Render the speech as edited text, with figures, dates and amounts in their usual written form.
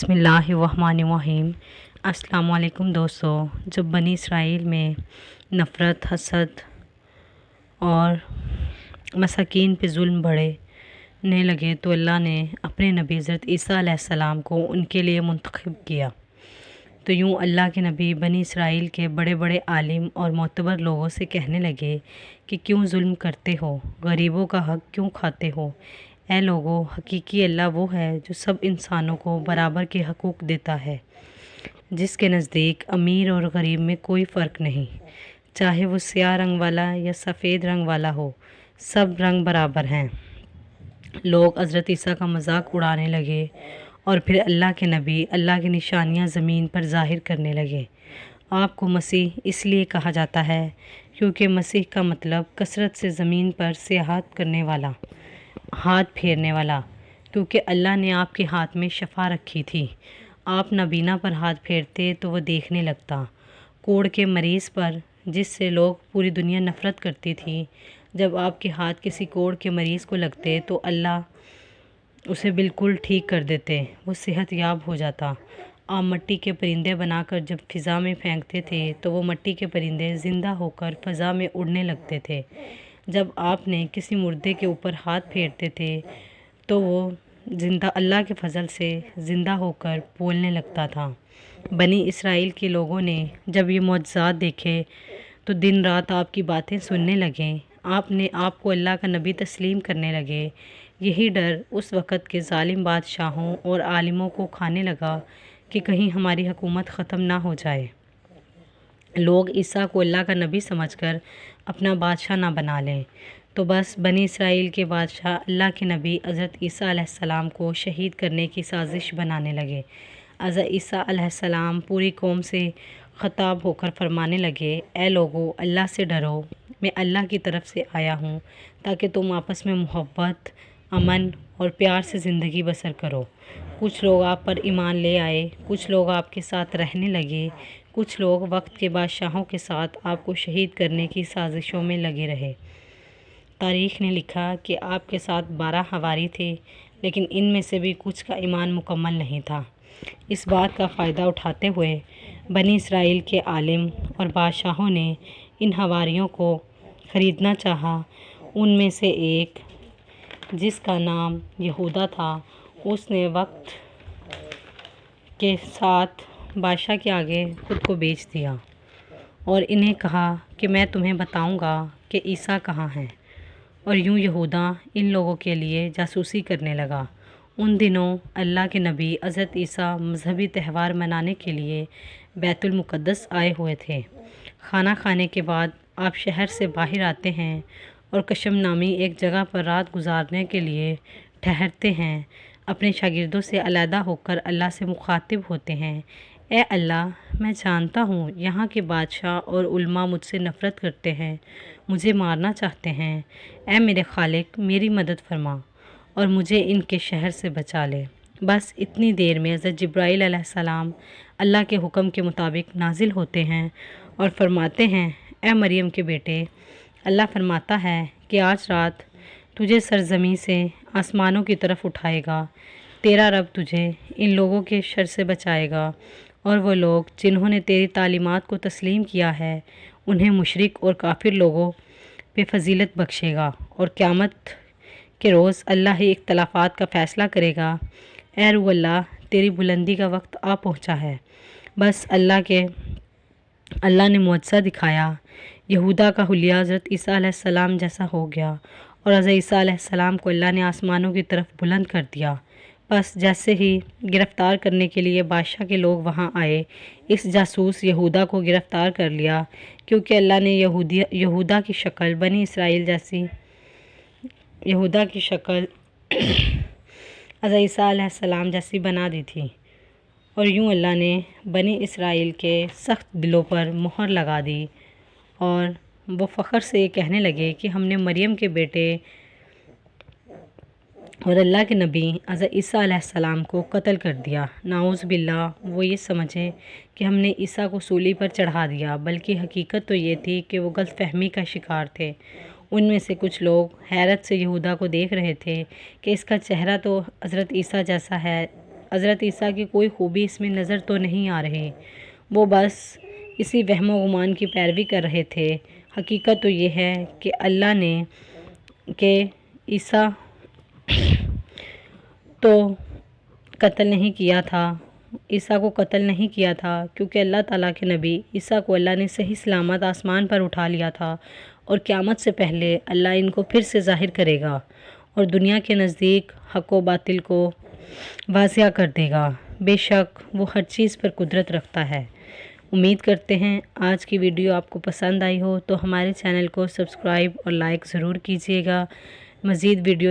बिस्मिल्लाहिर्रहमानिर्रहीम। अस्सलाम वालेकुम दोस्तों। जब बनी इसराइल में नफ़रत, हसद और मसाकीन पे जुल्म बढ़ने लगे तो अल्लाह ने अपने नबी हज़रत ईसा अलैहिस्सलाम को उनके लिए मुंतखब किया। तो यूँ अल्लाह के नबी बनी इसराइल के बड़े बड़े आलिम और मोतबर लोगों से कहने लगे कि क्यों जुल्म करते हो, गरीबों का हक़ क्यों खाते हो। ऐ लोगों, हकीकी अल्लाह वो है जो सब इंसानों को बराबर के हकूक़ देता है, जिसके नज़दीक अमीर और गरीब में कोई फ़र्क नहीं, चाहे वो स्याह रंग वाला या सफ़ेद रंग वाला हो, सब रंग बराबर हैं। लोग हज़रत ईसा का मजाक उड़ाने लगे और फिर अल्लाह के नबी अल्लाह की निशानियाँ ज़मीन पर ज़ाहिर करने लगे। आपको मसीह इसलिए कहा जाता है क्योंकि मसीह का मतलब कसरत से ज़मीन पर सियाहत करने वाला, हाथ फेरने वाला, क्योंकि अल्लाह ने आपके हाथ में शफ़ा रखी थी। आप नाबीना पर हाथ फेरते तो वह देखने लगता। कोढ़ के मरीज़ पर, जिससे लोग पूरी दुनिया नफ़रत करती थी, जब आपके हाथ किसी कोढ़ के मरीज़ को लगते तो अल्लाह उसे बिल्कुल ठीक कर देते, वो सेहत याब हो जाता। आप मट्टी के परिंदे बनाकर जब फ़िज़ा में फेंकते थे तो वो मट्टी के परिंदे ज़िंदा होकर फ़ज़ा में उड़ने लगते थे। जब आपने किसी मुर्दे के ऊपर हाथ फेरते थे तो वो ज़िंदा अल्लाह के फजल से ज़िंदा होकर बोलने लगता था। बनी इसराइल के लोगों ने जब ये मौजज़ात देखे तो दिन रात आपकी बातें सुनने लगे। आपने आपको अल्लाह का नबी तस्लीम करने लगे। यही डर उस वक़्त के ज़ालिम बादशाहों और आलिमों को खाने लगा कि कहीं हमारी हुकूमत ख़त्म ना हो जाए। लोग ईसा को अल्लाह का नबी समझकर अपना बादशाह ना बना लें। तो बस बनी इसराइल के बादशाह अल्लाह के नबी हज़रत ईसा अलैहिस्सलाम को शहीद करने की साजिश बनाने लगे। हज़रत ईसा अलैहिस्सलाम पूरी कौम से ख़िताब होकर फरमाने लगे, ऐ लोगों, अल्लाह से डरो। मैं अल्लाह की तरफ से आया हूँ ताकि तुम आपस में मोहब्बत, अमन और प्यार से ज़िंदगी बसर करो। कुछ लोग आप पर ईमान ले आए, कुछ लोग आपके साथ रहने लगे, कुछ लोग वक्त के बादशाहों के साथ आपको शहीद करने की साजिशों में लगे रहे। तारीख़ ने लिखा कि आपके साथ 12 हवारी थे, लेकिन इनमें से भी कुछ का ईमान मुकम्मल नहीं था। इस बात का फ़ायदा उठाते हुए बनी इसराइल के आलिम और बादशाहों ने इन हवारियों को ख़रीदना चाहा। उनमें से एक, जिसका नाम यहूदा था, उसने वक्त के साथ बादशाह के आगे ख़ुद को बेच दिया और इन्हें कहा कि मैं तुम्हें बताऊंगा कि ईसा कहाँ है। और यूँ यहूदा इन लोगों के लिए जासूसी करने लगा। उन दिनों अल्लाह के नबी हज़रत ईसा मजहबी त्यौहार मनाने के लिए बैतुल मुक़द्दस आए हुए थे। खाना खाने के बाद आप शहर से बाहर आते हैं और कशम नामी एक जगह पर रात गुजारने के लिए ठहरते हैं। अपने शागिर्दों से अलहदा होकर अल्लाह से मुखातिब होते हैं, ए अल्लाह, मैं जानता हूँ यहाँ के बादशाह और उल्मा मुझसे नफ़रत करते हैं, मुझे मारना चाहते हैं। ए मेरे खालिक, मेरी मदद फरमा और मुझे इनके शहर से बचा ले। बस इतनी देर में हज़रत जिब्राईल अलैहिस्सलाम अल्लाह के हुक्म के मुताबिक नाजिल होते हैं और फरमाते हैं, ए मरियम के बेटे, अल्लाह फरमाता है कि आज रात तुझे सरज़मीं से आसमानों की तरफ उठाएगा। तेरा रब तुझे इन लोगों के शर से बचाएगा और वो लोग जिन्होंने तेरी तालीमात को तस्लीम किया है उन्हें मुशरिक और काफिर लोगों पे फजीलत बख्शेगा और क़यामत के रोज़ अल्लाह ही इख्तलाफात का फ़ैसला करेगा। ए रूह अल्लाह, तेरी बुलंदी का वक्त आ पहुँचा है। बस अल्लाह ने मुअज्ज़ा दिखाया। यहूदा का हुलिया हज़रत ईसा अलैहिस्सलाम जैसा हो गया और हज़रत ईसा अलैहिस्सलाम को अल्लाह ने आसमानों की तरफ बुलंद कर दिया। बस जैसे ही गिरफ़्तार करने के लिए बादशाह के लोग वहाँ आए, इस जासूस यहूदा को गिरफ़्तार कर लिया, क्योंकि अल्लाह ने यहूदा की शक्ल बनी इसराइल जैसी यहूदा की शक्ल हज़रत ईसा अलैहिस्सलाम जैसी बना दी थी। और यूँ अल्लाह ने बनी इसराइल के सख्त दिलों पर मोहर लगा दी और वो फ़ख्र से ये कहने लगे कि हमने मरियम के बेटे और अल्लाह के नबी हज़रत ईसा अलैहिस्सलाम को कत्ल कर दिया। नाउज़ बिल्लाह, वो ये समझे कि हमने ईसा को सूली पर चढ़ा दिया, बल्कि हकीकत तो ये थी कि वो गलतफ़हमी का शिकार थे। उनमें से कुछ लोग हैरत से यहूदा को देख रहे थे कि इसका चेहरा तो हज़रत ईसा जैसा है, حضرت عیسیٰ کی کوئی خوبی اس میں نظر تو نہیں آ رہی، وہ بس اسی وہم و گمان کی پیروی کر رہے تھے۔ حقیقت تو یہ ہے کہ اللہ نے عیسیٰ تو قتل نہیں کیا تھا، عیسیٰ کو قتل نہیں کیا تھا، کیونکہ اللہ تعالیٰ کے نبی عیسیٰ کو اللہ نے صحیح سلامت آسمان پر اٹھا لیا تھا، اور قیامت سے پہلے اللہ ان کو پھر سے ظاہر کرے گا اور دنیا کے نزدیک حق و باطل کو واضح کر دے گا۔ بے شک وہ ہر چیز پر قدرت رکھتا ہے۔ امید کرتے ہیں آج کی ویڈیو آپ کو پسند آئی ہو، تو ہمارے چینل کو سبسکرائب اور لائک ضرور کیجیے گا۔ مزید ویڈیو